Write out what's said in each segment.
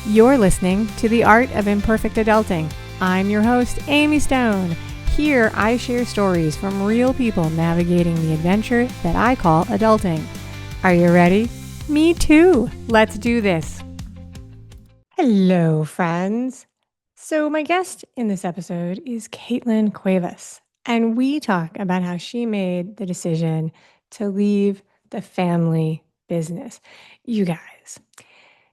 You're listening to The Art of Imperfect Adulting. I'm your host, Amy Stone. Here, I share stories from real people navigating the adventure that I call adulting. Are you ready? Me too. Let's do this. Hello, friends. So my guest in this episode is Kaitlin Cuevas, and we talk about how she made the decision to leave the family business. You guys,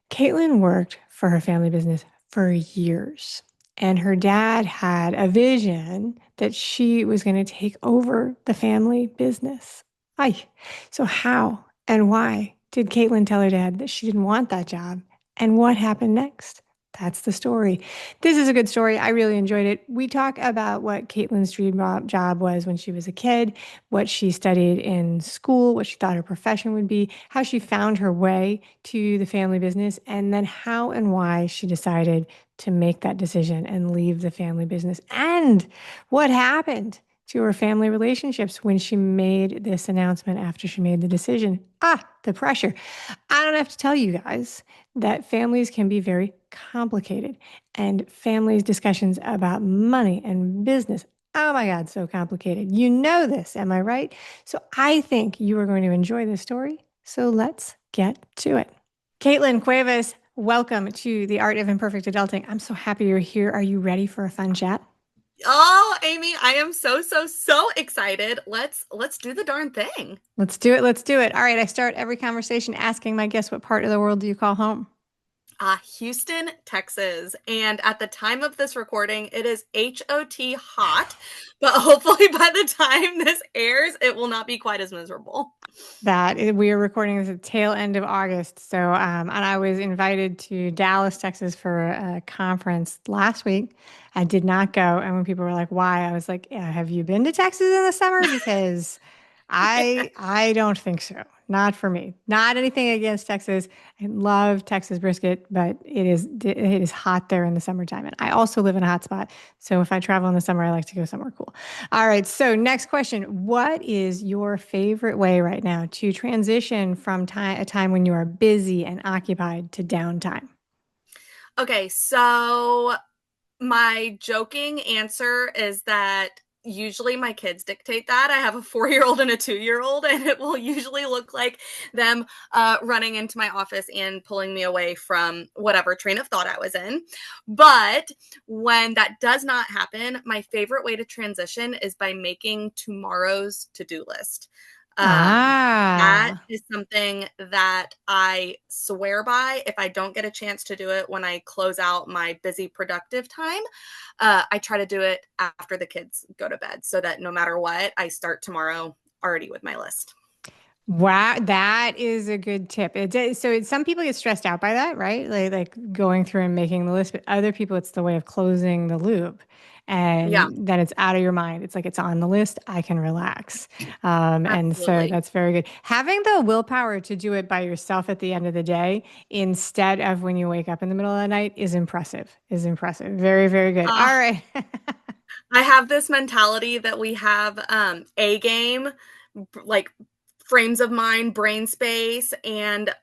Kaitlin worked for her family business for years, and her dad had a vision that she was going to take over the family business. Aye. So how and why did Kaitlin tell her dad that she didn't want that job? And what happened next? That's the story. This is a good story. I really enjoyed it. We talk about what Kaitlin's dream job was when she was a kid, what she studied in school, what she thought her profession would be, how she found her way to the family business, and then how and why she decided to make that decision and leave the family business, and what happened to her family relationships when she made this announcement after she made the decision. The pressure. I don't have to tell you guys that families can be very complicated, and families' discussions about money and business. Oh my God, so complicated. You know this, am I right? So I think you are going to enjoy this story. So let's get to it. Kaitlin Cuevas, welcome to The Art of Imperfect Adulting. I'm so happy you're here. Are you ready for a fun chat? Oh, Amy, I am so excited. Let's do the darn thing. Let's do it. Let's do it. All right. I start every conversation asking my guests, what part of the world do you call home? Houston, Texas. And at the time of this recording, it is HOT hot, but hopefully by the time this airs, it will not be quite as miserable. We are recording this at the tail end of August. So, and I was invited to Dallas, Texas for a conference last week. I did not go. And when people were like, why? I was like, yeah, have you been to Texas in the summer? Because I don't think so. Not for me. Not anything against Texas. I love Texas brisket, but it is hot there in the summertime. And I also live in a hot spot. So if I travel in the summer, I like to go somewhere cool. All right. So next question. What is your favorite way right now to transition from a time when you are busy and occupied to downtime? Okay, so my joking answer is that usually my kids dictate that. I have a 4-year-old and a 2-year-old, and it will usually look like them running into my office and pulling me away from whatever train of thought I was in. But when that does not happen, my favorite way to transition is by making tomorrow's to-do list. That is something that I swear by. If I don't get a chance to do it when I close out my busy, productive time, I try to do it after the kids go to bed so that no matter what, I start tomorrow already with my list. Wow, that is a good tip. Some people get stressed out by that, right? Like going through and making the list, but other people, it's the way of closing the loop. Yeah, And then it's out of your mind. It's like it's on the list. I can relax. And so absolutely. that's very good. Having the willpower to do it by yourself at the end of the day instead of when you wake up in the middle of the night is impressive. Very, very good. Uh, All right. I have this mentality that we have a game, like frames of mind, brain space, and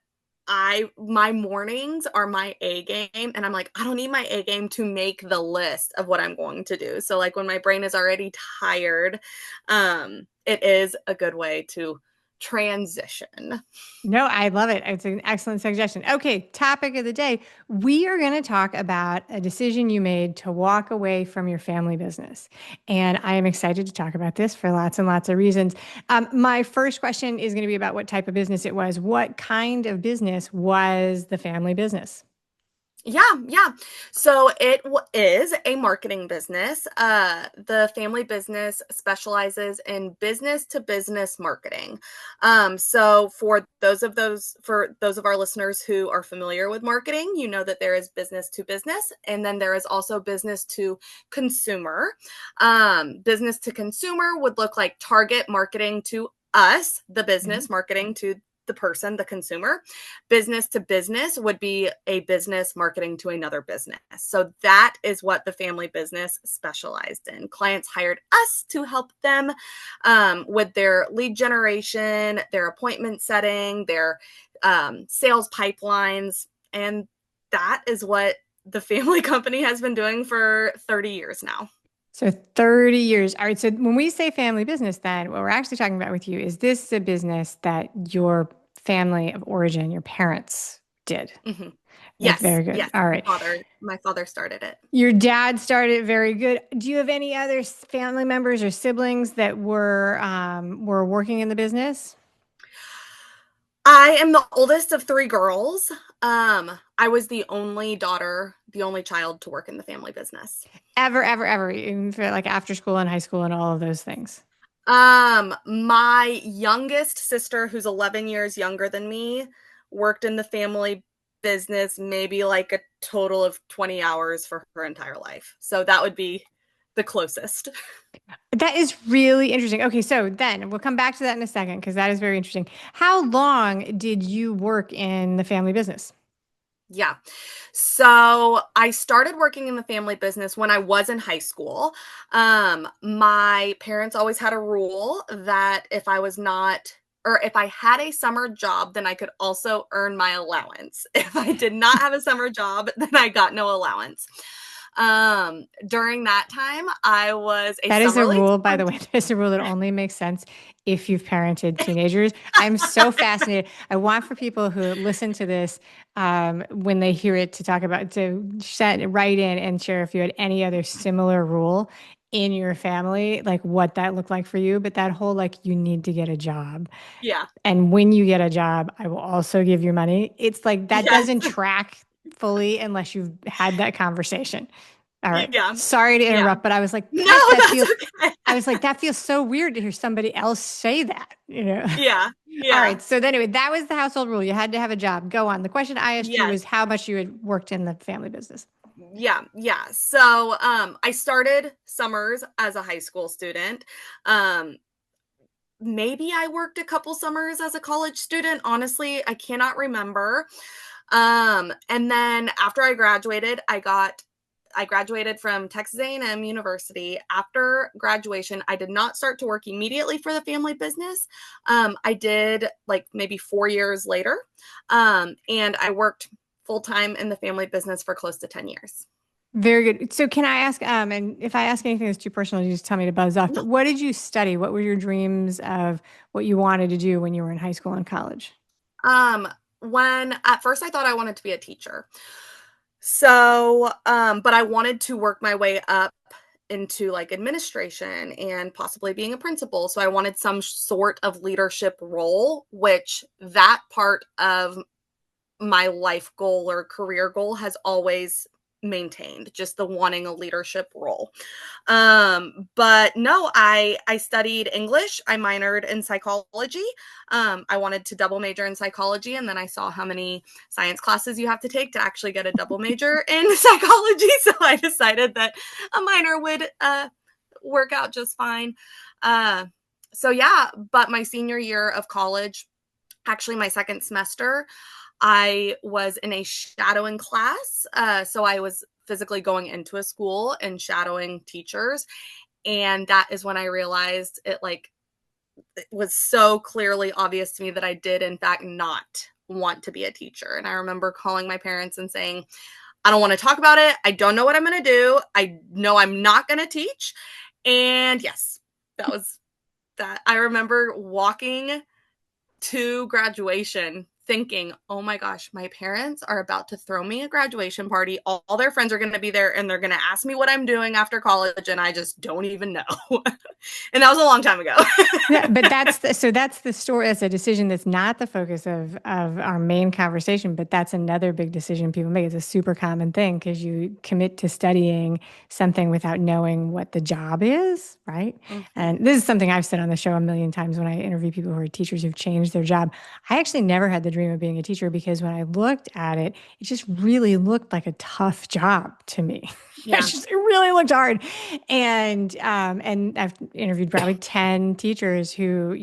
my mornings are my A game, and I'm like, I don't need my A game to make the list of what I'm going to do. So like when my brain is already tired, it is a good way to transition. No, I love it. It's an excellent suggestion. Okay, topic of the day. We are going to talk about a decision you made to walk away from your family business. And I am excited to talk about this for lots and lots of reasons. My first question is going to be about what type of business it was. What kind of business was the family business? Yeah. So it is a marketing business. The family business specializes in business to business marketing. So for those of our listeners who are familiar with marketing, you know that there is business to business, and then there is also business to consumer. Business to consumer would look like Target marketing to us, the business marketing to the person, the consumer. Business to business would be a business marketing to another business. So that is what the family business specialized in. Clients hired us to help them with their lead generation, their appointment setting, their sales pipelines, and that is what the family company has been doing for 30 years now. So 30 years. All right. So when we say family business, then what we're actually talking about with you is this a business that your family of origin, your parents did? Hmm. That's Yes, very good. yes. All right. My father started it. Your dad started very good. Do you have any other family members or siblings that were working in the business? I am the oldest of three girls. I was the only daughter, the only child to work in the family business. Ever, ever, ever, even for like after school and high school and all of those things. My youngest sister, who's 11 years younger than me, worked in the family business maybe like a total of 20 hours for her entire life. So that would be the closest. That is really interesting. Okay, so then we'll come back to that in a second because that is very interesting. How long did you work in the family business? Yeah. So I started working in the family business when I was in high school. My parents always had a rule that if I was not, or if I had a summer job, then I could also earn my allowance. If I did not have a summer job, then I got no allowance. During that time, I was a That is a summer league rule, by sport. the way. That is a rule that only makes sense if you've parented teenagers. I'm so fascinated. I want for people who listen to this, when they hear it, to talk about, write in and share if you had any other similar rule in your family, like what that looked like for you. But that whole, like, you need to get a job. Yeah. And when you get a job, I will also give you money. It's like that Yes. doesn't track fully unless you've had that conversation. All right. Yeah. Sorry to Yeah. interrupt, but I was like, No, that that's feels, okay. I was like, that feels so weird to hear somebody else say that, you know? Yeah. All Yeah. right. So then anyway, that was the household rule. You had to have a job. Go on. The question I asked you Yes. was how much you had worked in the family business. Yeah, yeah. So, I started summers as a high school student. Um, Maybe I worked a couple summers as a college student. Honestly, I cannot remember. And then after I graduated from Texas A&M University. After graduation, I did not start to work immediately for the family business. I did like maybe 4 years later. And I worked full time in the family business for close to 10 years. Very good. So can I ask, and if I ask anything that's too personal, you just tell me to buzz off, but No. what did you study? What were your dreams of what you wanted to do when you were in high school and college? Um, when at first I thought I wanted to be a teacher. So, but I wanted to work my way up into like administration and possibly being a principal. So I wanted some sort of leadership role, which that part of my life goal or career goal has always maintained, just the wanting a leadership role. But no, I studied English. I minored in psychology. I wanted to double major in psychology, and then I saw how many science classes you have to take to actually get a double major in psychology. So I decided that a minor would work out just fine. Uh, so yeah, but my senior year of college, actually my second semester, I was in a shadowing class. So I was physically going into a school and shadowing teachers. And that is when I realized it was so clearly obvious to me that I did, in fact, not want to be a teacher. And I remember calling my parents and saying, I don't want to talk about it. I don't know what I'm going to do. I know I'm not going to teach. And yes, that was that. I remember walking to graduation thinking, oh my gosh, my parents are about to throw me a graduation party. All their friends are going to be there and they're going to ask me what I'm doing after college. And I just don't even know. And that was a long time ago. Yeah, but that's the story. That's a decision that's not the focus of our main conversation, but that's another big decision people make. It's a super common thing because you commit to studying something without knowing what the job is, right? Mm-hmm. And this is something I've said on the show a million times when I interview people who are teachers who've changed their job. I actually never had the dream of being a teacher because when I looked at it, it just really looked like a tough job to me. Yeah. It really looked hard. And I've interviewed probably 10 teachers who,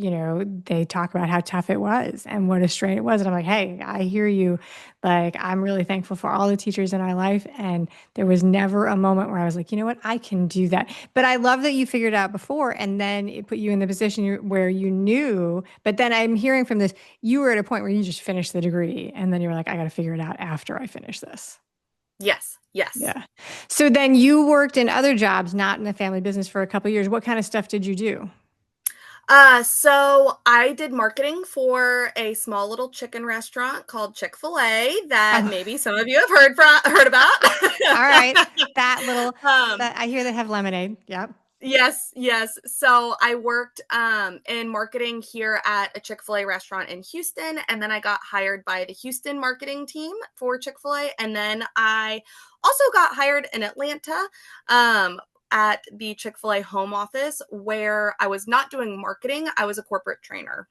they talk about how tough it was and what a strain it was. And I'm like, hey, I hear you. Like, I'm really thankful for all the teachers in our life. And there was never a moment where I was like, you know what, I can do that. But I love that you figured it out before and then it put you in the position where you knew. But then I'm hearing from this, you were at a point where you just finish the degree. And then you were like, I got to figure it out after I finish this. Yes, yes. Yeah. So then you worked in other jobs, not in the family business for a couple of years. What kind of stuff did you do? So I did marketing for a small little chicken restaurant called Chick-fil-A that Oh, maybe some of you have heard all right. about. That little, um, that I hear they have lemonade. Yep. Yes, yes. So I worked in marketing here at a Chick-fil-A restaurant in Houston, and then I got hired by the Houston marketing team for Chick-fil-A, and then I also got hired in Atlanta at the Chick-fil-A home office where I was not doing marketing, I was a corporate trainer.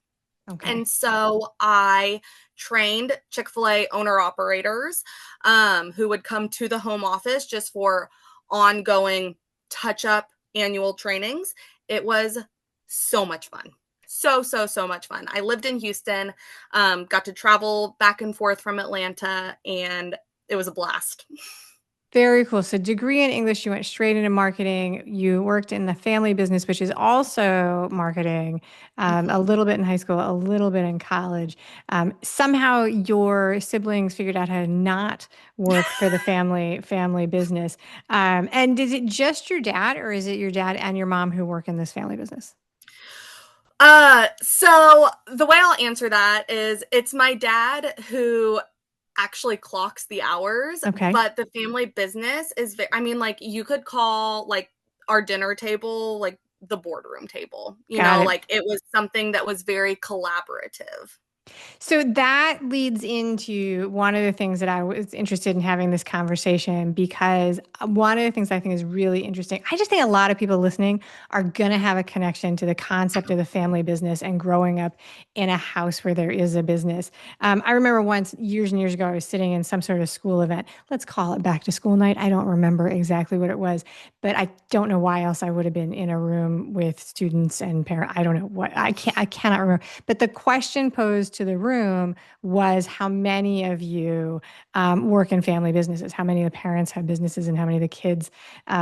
Okay. And so I trained Chick-fil-A owner operators who would come to the home office just for ongoing touch up annual trainings. It was so much fun. So much fun. I lived in Houston, got to travel back and forth from Atlanta, and it was a blast. Very cool. So, degree in English, you went straight into marketing. You worked in the family business, which is also marketing, a Mhm. little bit in high school, a little bit in college. Somehow, your siblings figured out how to not work for the family business. And is it just your dad, or is it your dad and your mom who work in this family business? So the way I'll answer that is it's my dad who actually clocks the hours, Okay, but the family business is I mean, like, you could call like our dinner table like the boardroom table. got it. Like it was something that was very collaborative. So that leads into one of the things that I was interested in having this conversation because one of the things I think is really interesting, I just think a lot of people listening are going to have a connection to the concept of the family business and growing up in a house where there is a business. I remember once, years and years ago, I was sitting in some sort of school event. Let's call it back to school night. I don't remember exactly what it was, but I don't know why else I would have been in a room with students and parents. I don't know what, I cannot remember. But the question posed to the room was how many of you work in family businesses? How many of the parents have businesses and how many of the kids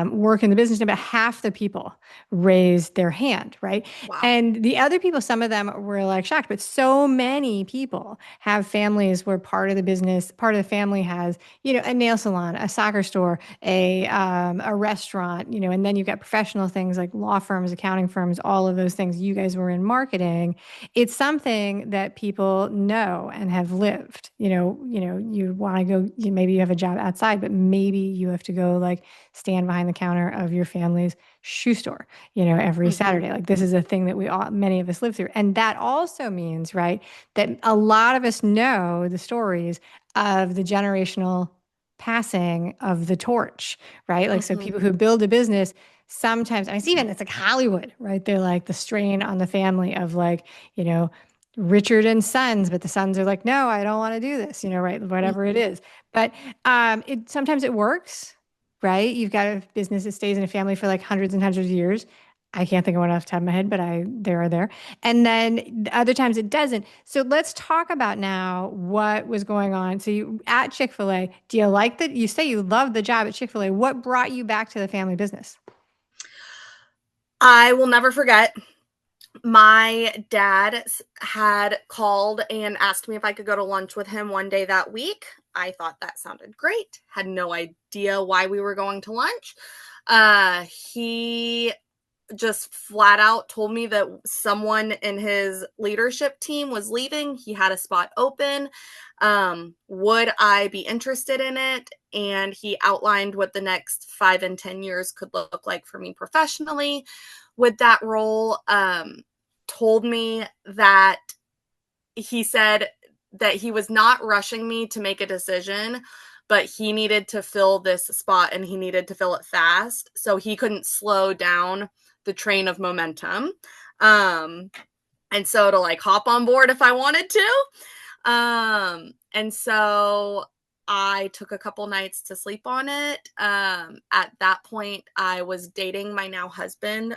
work in the business? And about half the people raised their hand, right? Wow. And the other people, some of them were like shocked, but so many people have families where part of the business, part of the family has, a nail salon, a soccer store, a restaurant, and then you've got professional things like law firms, accounting firms, all of those things. You guys were in marketing. It's something that people know and have lived. You want to go, maybe you have a job outside, but maybe you have to go like stand behind the counter of your family's shoe store, every Hmm. Saturday. Like this is a thing that many of us live through. And that also means, right, that a lot of us know the stories of the generational passing of the torch, right? Like, so Hmm. people who build a business sometimes, I mean, it's like Hollywood, right? They're like the strain on the family of like, you know, Richard and Sons, but the sons are like, no, I don't want to do this, right? Whatever it is. But it sometimes it works, right? You've got a business that stays in a family for like hundreds and hundreds of years. I can't think of one off the top of my head, but there are there. And then other times it doesn't. So let's talk about now what was going on. So you at Chick-fil-A, do you like that? You say you love the job at Chick-fil-A. What brought you back to the family business? I will never forget. My dad had called and asked me if I could go to lunch with him one day that week. I thought that sounded great. Had no idea why we were going to lunch. He just flat out told me that someone in his leadership team was leaving. He had a spot open. Would I be interested in it? And he outlined what the next 5 and 10 years could look like for me professionally with that role. Told me that he said that he was not rushing me to make a decision, but he needed to fill this spot and he needed to fill it fast. So he couldn't slow down the train of momentum. Um, and so to like hop on board if I wanted to. And so I took a couple nights to sleep on it. At that point, I was dating my now husband,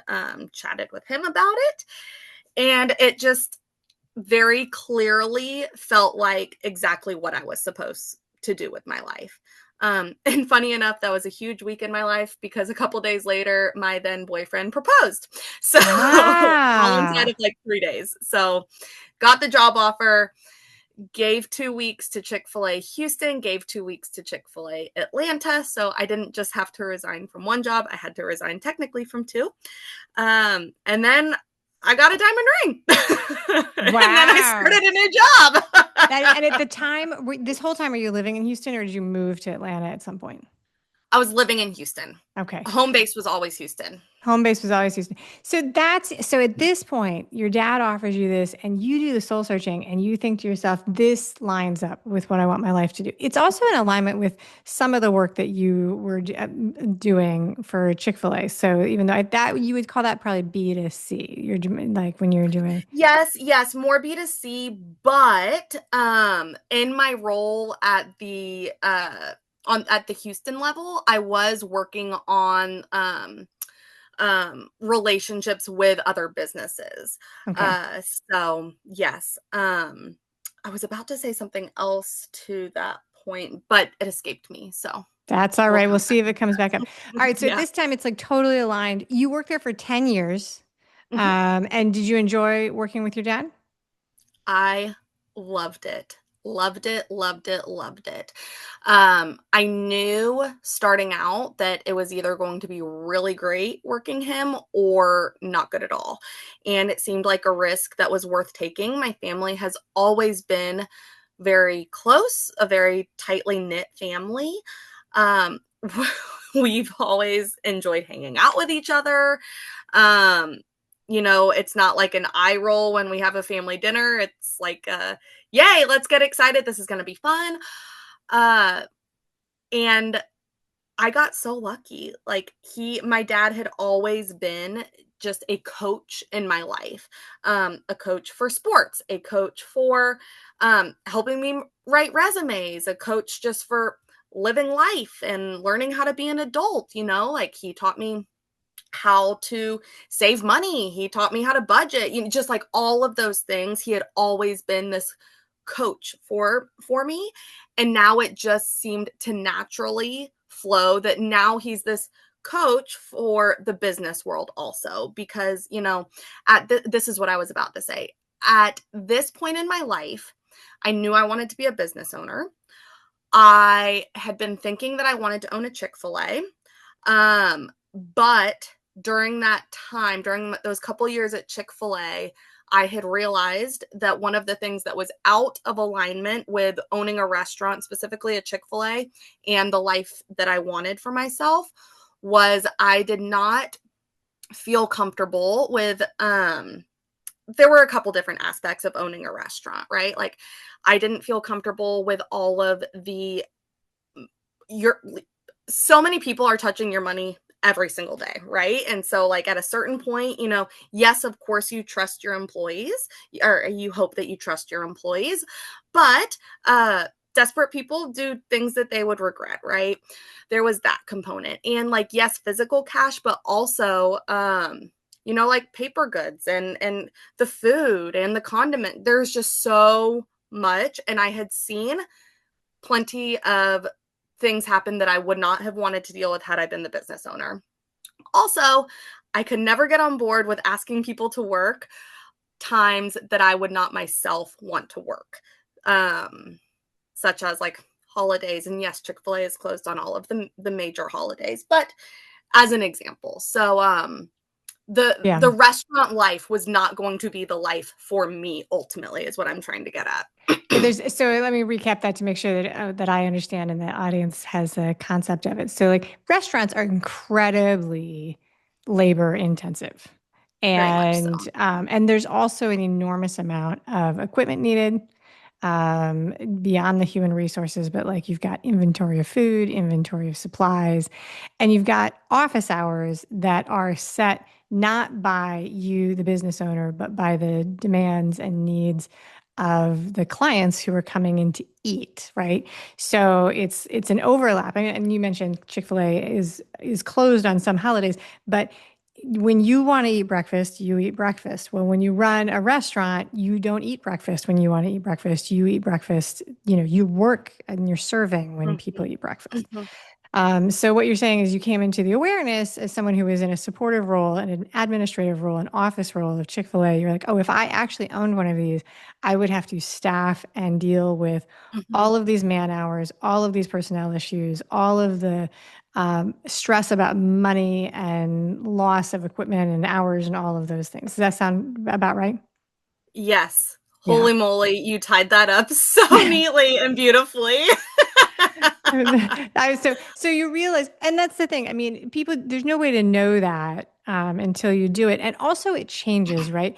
chatted with him about it. And it just very clearly felt like exactly what I was supposed to do with my life. And funny enough, that was a huge week in my life because a couple days later, my then boyfriend proposed. So all inside Ah, of like 3 days. So got the job offer, gave 2 weeks to Chick-fil-A Houston, gave 2 weeks to Chick-fil-A Atlanta. So I didn't just have to resign from one job, I had to resign technically from two. And then I got a diamond ring. And then I Wow. started a new job. And at the time, this whole time, are you living in Houston or did you move to Atlanta at some point? I was living in Houston. Okay. Home base was always Houston. Home base was always Houston. So at this point, your dad offers you this and you do the soul searching and you think to yourself, this lines up with what I want my life to do. It's also in alignment with some of the work that you were doing for Chick-fil-A. So even though that you would call that probably B2C, you're like when you're doing. Yes, more B2C, but in my role at the at the Houston level, I was working on relationships with other businesses. Okay. So yes. I was about to say something else to that point, but it escaped me. So That's all we'll right. We'll come back see if it comes back up. to All that. right. So at Yeah. this time, it's like totally aligned. You worked there for 10 years. Mhm. And did you enjoy working with your dad? I loved it. Loved it, loved it, loved it. I knew starting out that it was either going to be really great working him or not good at all. And it seemed like a risk that was worth taking. My family has always been very close, a very tightly knit family. Um, we've always enjoyed hanging out with each other. Um, it's not like an eye roll when we have a family dinner. It's like, yay, let's get excited. This is going to be fun. Uh, and I got so lucky. Like my dad had always been just a coach in my life, a coach for sports, a coach for helping me write resumes, a coach just for living life and learning how to be an adult. Like he taught me how to save money. He taught me how to budget. Just like all of those things. He had always been this coach for me, and now it just seemed to naturally flow that now he's this coach for the business world also, because this is what I was about to say. At this point in my life, I knew I wanted to be a business owner. I had been thinking that I wanted to own a Chick-fil-A. But during that time, during those couple years at Chick-fil-A, I had realized that one of the things that was out of alignment with owning a restaurant, specifically a Chick-fil-A, and the life that I wanted for myself was I did not feel comfortable with there were a couple different aspects of owning a restaurant, right? Like I didn't feel comfortable with all of the your so many people are touching your money every single day, right? And so like at a certain point, yes, of course you trust your employees, or you hope that you trust your employees, but desperate people do things that they would regret, right? There was that component. And like yes, physical cash, but also like paper goods and the food and the condiment. There's just so much, and I had seen plenty of things happen that I would not have wanted to deal with had I been the business owner. Also, I could never get on board with asking people to work times that I would not myself want to work, such as like holidays. And yes, Chick-fil-A is closed on all of the major holidays, but as an example. So Yeah. the restaurant life was not going to be the life for me ultimately, is what I'm trying to get at. Yeah, so let me recap that to make sure that I understand and the audience has a concept of it. So like restaurants are incredibly labor intensive. Very much so. And there's also an enormous amount of equipment needed beyond the human resources, but like you've got inventory of food, inventory of supplies, and you've got office hours that are set not by you, the business owner, but by the demands and needs of the clients who are coming in to eat, right? So it's an overlap. And you mentioned Chick-fil-A is closed on some holidays, but when you want to eat breakfast, you eat breakfast. Well, when you run a restaurant, you don't eat breakfast when you want to eat breakfast. You eat breakfast, you work and you're serving when people Mhm, eat breakfast. mhm. So what you're saying is you came into the awareness as someone who was in a supportive role and an administrative role, an office role of Chick-fil-A. You're like, oh, if I actually owned one of these, I would have to staff and deal with Mhm. all of these man hours, all of these personnel issues, all of the stress about money and loss of equipment and hours and all of those things. Does that sound about right? Yes. Yeah. Holy moly, you tied that up so neatly and beautifully. I was so you realize, and that's the thing. I mean, people, there's no way to know that until you do it, and also it changes, right?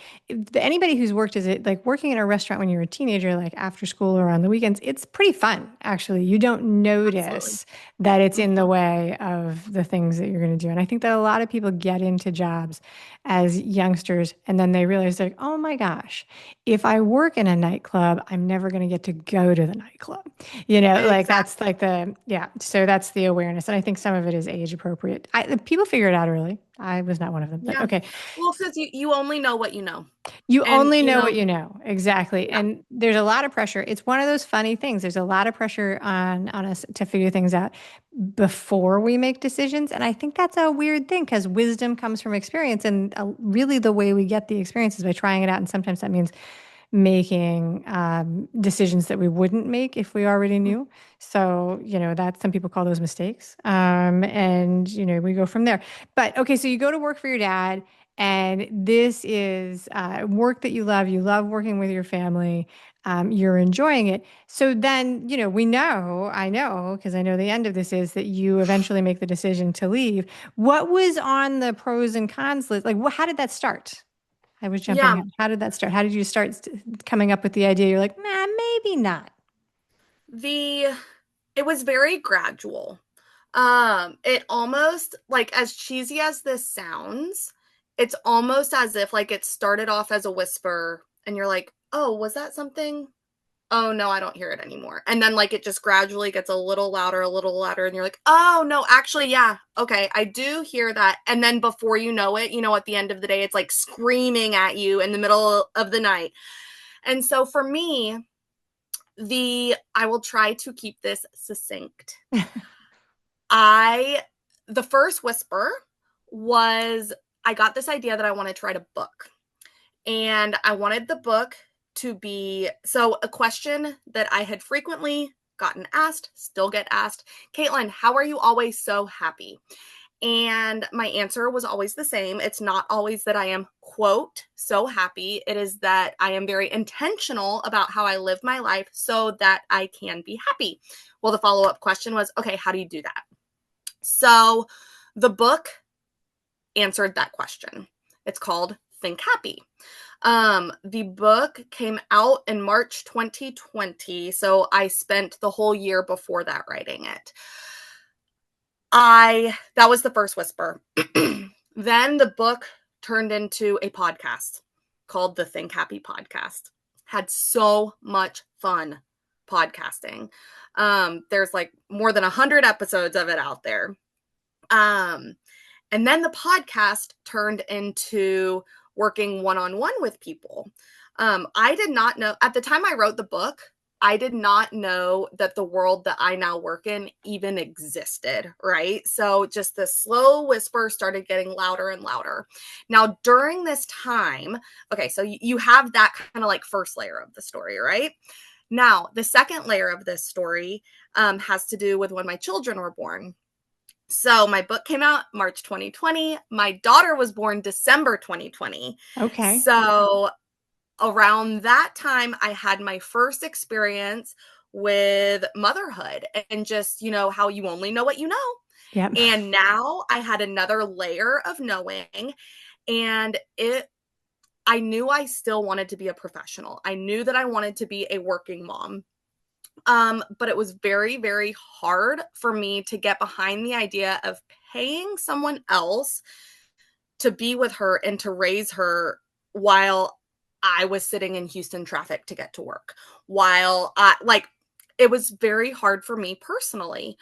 Anybody who's worked as it like working in a restaurant when you're a teenager, like after school or on the weekends, it's pretty fun. Actually, you don't Absolutely. notice that it's in the Mhm. way of the things that you're going to do, and I think that a lot of people get into jobs as youngsters, and then they realize like, oh my gosh, if I work in a nightclub, I'm never going to get to go to the nightclub. Like that's Exactly. like yeah. So that's the awareness. And I think some of it is age appropriate. People figure it out early. I was not one of them, but Yeah. okay. Well, because you only know what you know. You And, only know what you know. Exactly. yeah. And there's a lot of pressure. It's one of those funny things. There's a lot of pressure on us to figure things out before we make decisions. And I think that's a weird thing because wisdom comes from experience. And really the way we get the experience is by trying it out. And sometimes that means making decisions that we wouldn't make if we already knew. So, that some people call those mistakes. And, we go from there. But okay, so you go to work for your dad, and this is work that you love. You love working with your family. You're enjoying it. So then, I know, because I know the end of this is that you eventually make the decision to leave. What was on the pros and cons list? Like, how did that start? I was jumping Yeah. in. How did that start? How did you start coming up with the idea? You're like, nah, maybe not. The it was very gradual. It almost like as cheesy as this sounds, it's almost as if like it started off as a whisper and you're like, "Oh, was that something? Oh, no, I don't hear it anymore." And then like it just gradually gets a little louder and you're like, "Oh, no, actually, yeah. Okay, I do hear that." And then before you know it, at the end of the day it's like screaming at you in the middle of the night. And so for me, I will try to keep this succinct. I the first whisper was I got this idea that I wanted to write a book. And I wanted the book to be so a question that I had frequently gotten asked, still get asked, Kaitlin, how are you always so happy? And my answer was always the same. It's not always that I am, quote, so happy. It is that I am very intentional about how I live my life so that I can be happy. Well, the follow up question was, okay, how do you do that? So the book answered that question. It's called Think Happy. The book came out in March 2020, so I spent the whole year before that writing it. That was the first whisper. Then the book turned into a podcast called the Think Happy Podcast. Had so much fun podcasting. There's like more than 100 episodes of it out there. Um, and then the podcast turned into working one on one with people. I did not know at the time I wrote the book, I did not know that the world that I now work in even existed, right? So just the slow whisper started getting louder and louder. Now, during this time, okay, so you have that kind of like first layer of the story, right? Now, the second layer of this story has to do with when my children were born. So my book came out March 2020. My daughter was born December 2020. Okay. So around that time, I had my first experience with motherhood and just, how you only know what you know. Yep. And now I had another layer of knowing, and I knew I still wanted to be a professional. I knew that I wanted to be a working mom. But it was very, very hard for me to get behind the idea of paying someone else to be with her and to raise her while I was sitting in Houston traffic to get to work. While it was very hard for me personally.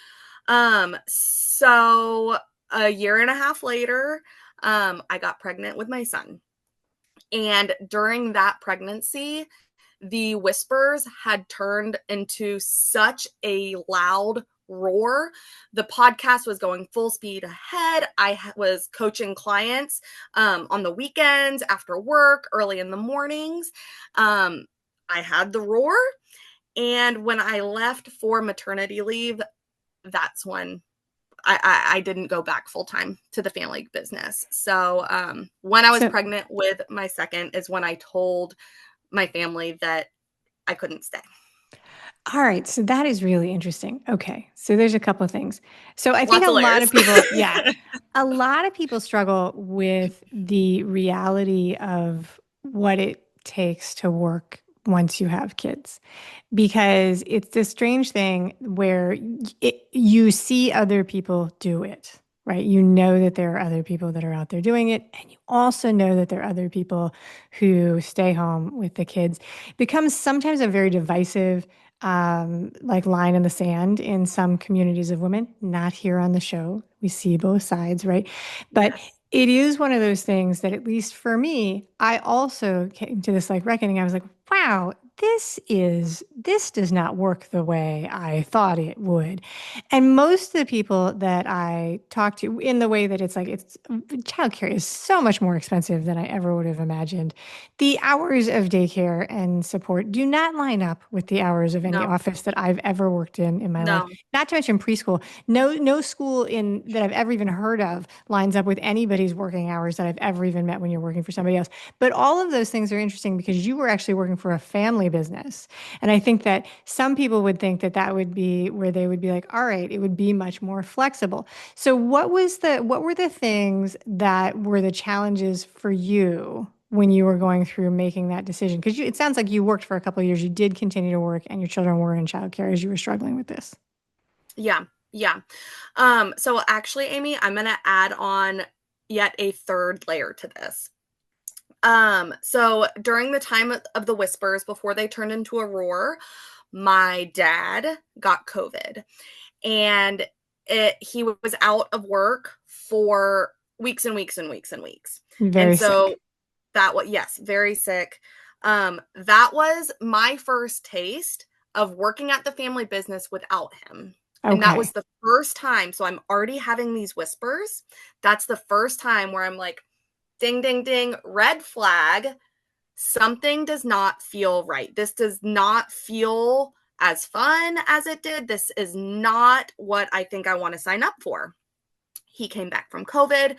So a year and a half later, I got pregnant with my son. And during that pregnancy, the whispers had turned into such a loud roar. The podcast was going full speed ahead. I was coaching clients on the weekends, after work, early in the mornings. I had the roar. And when I left for maternity leave, that's when I didn't go back full time to the family business. So when I was So, pregnant with my second is when I told my family that I couldn't stay. all right. So that is really interesting. Okay. So there's a couple of things. So I think Lots a of lot layers. of people, yeah, a lot of people struggle with the reality of what it takes to work once you have kids, because it's this strange thing where you see other people do it, right? You know that there are other people that are out there doing it. And you also know that there are other people who stay home with the kids. It becomes sometimes a very divisive, like line in the sand in some communities of women, not here on the show. We see both sides, right? But Yes. it is one of those things that, at least for me, I also came to this like reckoning. I was like, wow, this does not work the way I thought it would. And most of the people that I talk to, in the way that it's like, it's childcare is so much more expensive than I ever would have imagined. The hours of daycare and support do not line up with the hours of any No, office that I've ever worked in my life. no. Not to mention preschool. No school in that I've ever even heard of lines up with anybody's working hours that I've ever even met when you're working for somebody else. But all of those things are interesting because you were actually working for a family business. And I think that some people would think that that would be where they would be like, all right, it would be much more flexible. So what were the things that were the challenges for you when you were going through making that decision? Because it sounds like you worked for a couple of years. You did continue to work and your children were in childcare as you were struggling with this. Yeah, yeah. So actually, Amy, I'm gonna add on yet a third layer to this. So during the time of the whispers, before they turned into a roar, my dad got COVID, and he was out of work for weeks and weeks and weeks and weeks. And Very so sick. that was, yes, very sick. That was my first taste of working at the family business without him. And that was Okay. the first time. So I'm already having these whispers. That's the first time where I'm like, ding, ding, ding, red flag. Something does not feel right. This does not feel as fun as it did. This is not what I think I want to sign up for. He came back from COVID,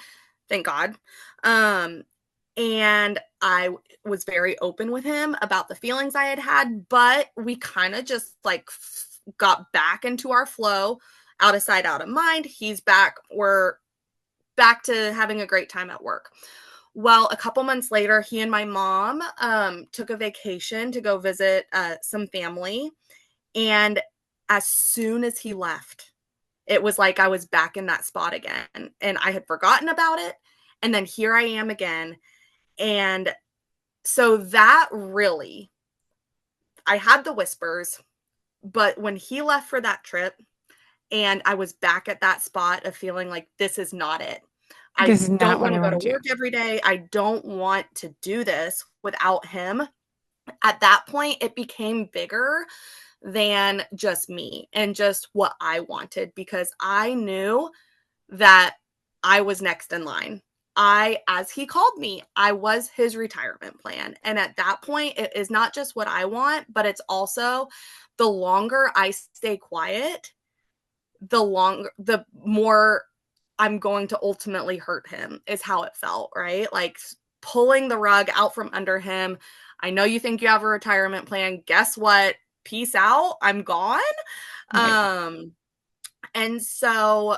thank God. Um, and I was very open with him about the feelings I had had, but we kind of just like got back into our flow, out of sight, out of mind. He's back. We're back to having a great time at work. Well, a couple months later, he and my mom took a vacation to go visit some family. And as soon as he left, it was like I was back in that spot again. And I had forgotten about it. And then here I am again. And so that really, I had the whispers, but when he left for that trip and I was back at that spot of feeling like this is not it. I This is not don't what want I to go to want to do. work every day. I don't want to do this without him. At that point, it became bigger than just me and just what I wanted because I knew that I was next in line. As he called me, I was his retirement plan. And at that point, it is not just what I want, but it's also the longer I stay quiet, the more I'm going to ultimately hurt him, is how it felt, right? Like pulling the rug out from under him. I know you think you have a retirement plan. Guess what? Peace out. I'm gone. Right. Um, and so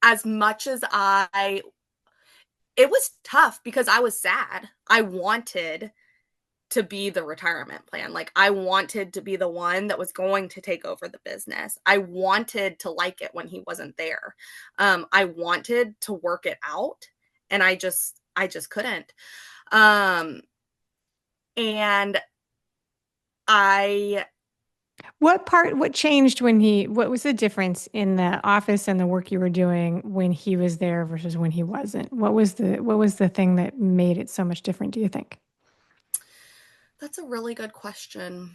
as much as it was tough because I was sad. I wanted to be the retirement plan. Like I wanted to be the one that was going to take over the business. I wanted to like it when he wasn't there. I wanted to work it out and I just couldn't. Um and I What changed what was the difference in the office and the work you were doing when he was there versus when he wasn't? What was the thing that made it so much different, do you think? That's a really good question.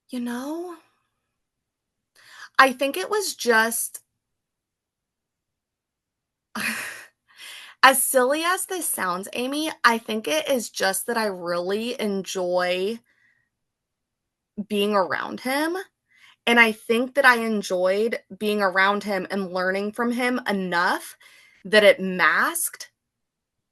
You know, I think it was just as silly as this sounds, Amy, I think it is just that I really enjoy being around him. And I think that I enjoyed being around him and learning from him enough that it masked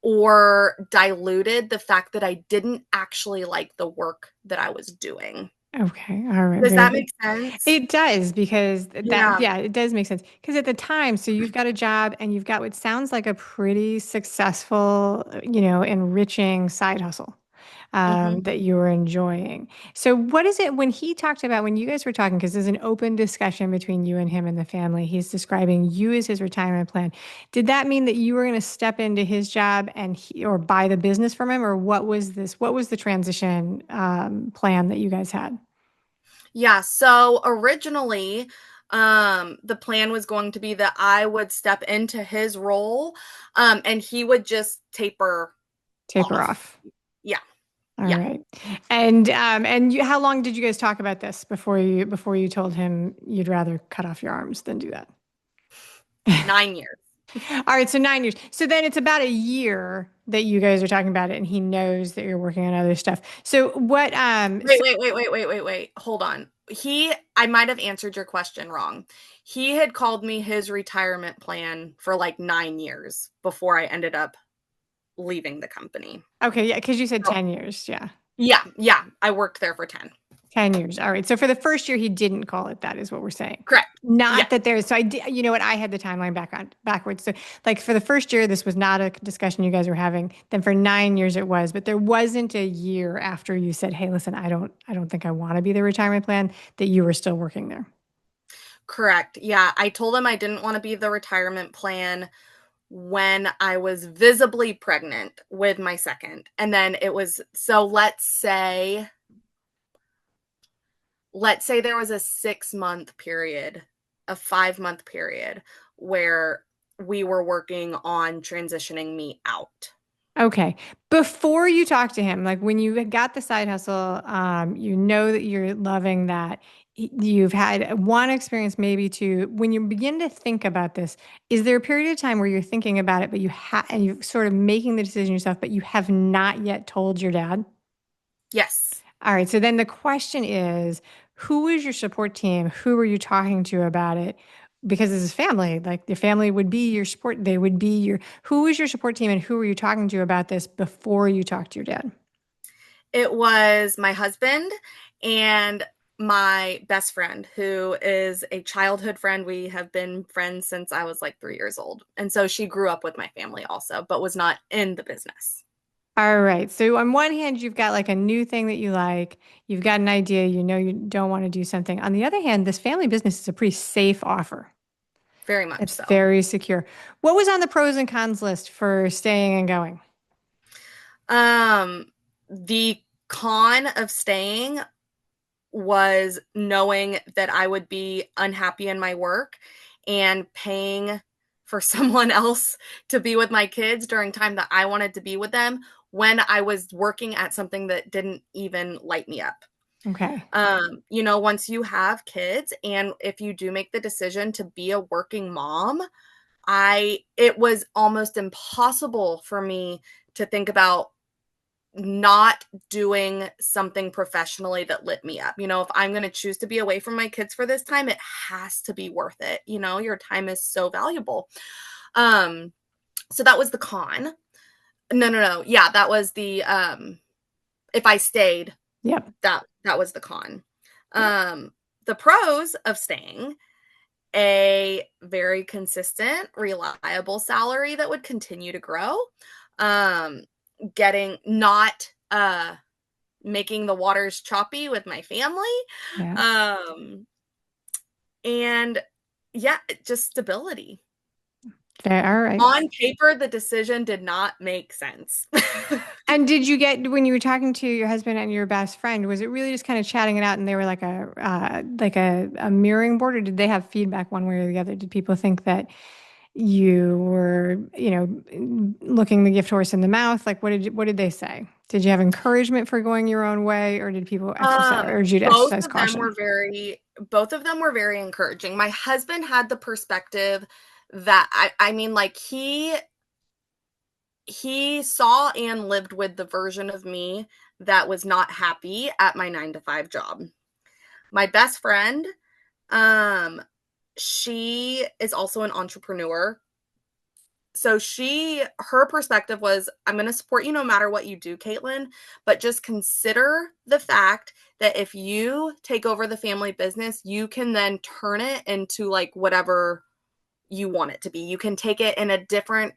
or diluted the fact that I didn't actually like the work that I was doing. Okay. All right. Does Very that good. make sense? It does because Yeah. yeah, it does make sense. Because at the time, so you've got a job and you've got what sounds like a pretty successful, enriching side hustle Mhm. that you were enjoying. So, what is it when he talked about when you guys were talking? Because there's an open discussion between you and him and the family. He's describing you as his retirement plan. Did that mean that you were going to step into his job and or buy the business from him, or what was this? What was the transition plan that you guys had? Yeah, so originally, the plan was going to be that I would step into his role, and he would just taper Taper off. off. Yeah, All yeah. right. And how long did you guys talk about this before you told him you'd rather cut off your arms than do that? 9 years. All right, so 9 years. So then it's about a year that you guys are talking about it, and he knows that you're working on other stuff. So what? Wait, wait, wait, wait, wait, wait, wait. Hold on. I might have answered your question wrong. He had called me his retirement plan for like 9 years before I ended up leaving the company. Okay, yeah, because you said Oh, 10 years. Yeah, yeah, yeah. I worked there for 10. 10 years. All right. So for the first year, he didn't call it that, is what we're saying. Correct. Yeah, Not that there's, so I did, you know what? I had the timeline backwards. So, like, for the first year, this was not a discussion you guys were having. Then for 9 years, it was, but there wasn't a year after you said, "Hey, listen, I don't think I want to be the retirement plan," that you were still working there. correct. Yeah, I told him I didn't want to be the retirement plan when I was visibly pregnant with my second. And then it was so let's say there was a 6-month period, a 5-month period where we were working on transitioning me out. Okay. Before you talk to him, like when you got the side hustle, you know that you're loving that. You've had one experience, maybe two. When you begin to think about this, is there a period of time where you're thinking about it, but and you're sort of making the decision yourself, but you have not yet told your dad? Yes. All right. So then the question is, who is your support team? Who are you talking to about it? Because this is family, like your family would be your support. They would be who is your support team and who are you talking to about this before you talk to your dad? It was my husband and my best friend, who is a childhood friend. We have been friends since I was like 3 years old. And so she grew up with my family also, but was not in the business. All right. So on one hand, you've got like a new thing that you like. You've got an idea. You know you don't want to do something. On the other hand, this family business is a pretty safe offer. Very much It's so. very secure. What was on the pros and cons list for staying and going? Um, the con of staying was knowing that I would be unhappy in my work and paying for someone else to be with my kids during time that I wanted to be with them when I was working at something that didn't even light me up. Okay. Once you have kids and if you do make the decision to be a working mom, I it was almost impossible for me to think about not doing something professionally that lit me up. If I'm going to choose to be away from my kids for this time, it has to be worth it. Your time is so valuable. Um so that was the con. No, no, no. Yeah, that was the if I stayed, Yep. that was the con. Um the pros of staying, a very consistent, reliable salary that would continue to grow. Um getting not making the waters choppy with my family. Yeah. Um, and yeah, just stability. Fair. All right. On paper, the decision did not make sense. And did you get when you were talking to your husband and your best friend, was it really just kind of chatting it out and they were like a mirroring board, or did they have feedback one way or the other? Did people think that you were, looking the gift horse in the mouth? Like what did they say? Did you have encouragement for going your own way, or did people exercise, or did you Both exercise of them caution? were very encouraging. My husband had the perspective that I mean, like he saw and lived with the version of me that was not happy at my 9 to 5 job. My best friend, um, she is also an entrepreneur. So her perspective was, I'm going to support you no matter what you do, Kaitlin, but just consider the fact that if you take over the family business, you can then turn it into like whatever you want it to be. You can take it in a different